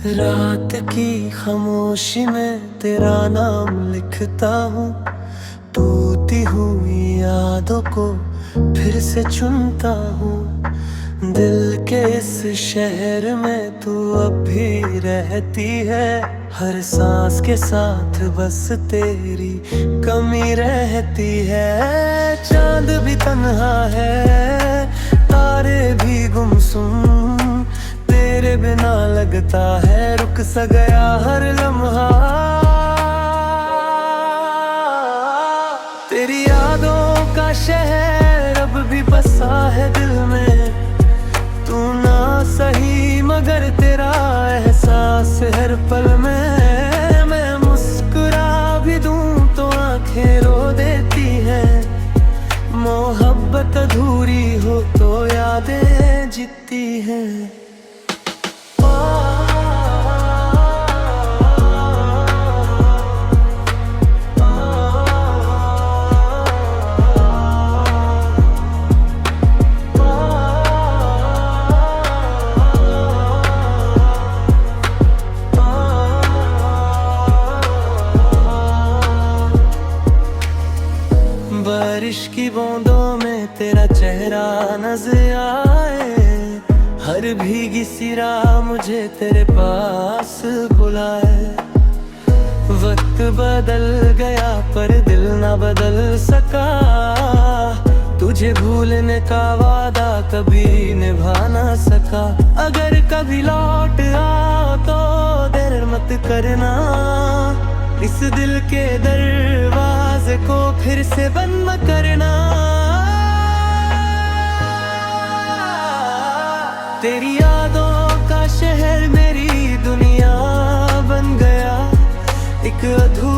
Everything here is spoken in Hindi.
रात की खामोशी में तेरा नाम लिखता हूँ, टूटी हुई यादों को फिर से चुनता हूँ। दिल के इस शहर में तू अब भी रहती है, हर सांस के साथ बस तेरी कमी रहती है। चांद भी तन्हा है, तारे भी गुमसुम, तेरे बिना लगता है रुक सा गया हर लम्हा। तेरी यादों का शहर अब भी बसा है दिल में, तू ना सही मगर तेरा एहसास हर पल में। मैं मुस्कुरा भी दूं तो आंखें रो देती हैं, मोहब्बत अधूरी हो तो यादें जीती हैं। बारिश की बूंदों में तेरा चेहरा नजर आए, हर भीगी सी राह मुझे तेरे पास बुलाए। वक्त बदल गया पर दिल ना बदल सका, तुझे भूलने का वादा कभी निभा ना सका। अगर कभी लौट आओ तो देर मत करना, इस दिल के दरवाजे को फिर से बंद मत करना। तेरी यादों का शहर मेरी दुनिया बन गया, एक अधूरा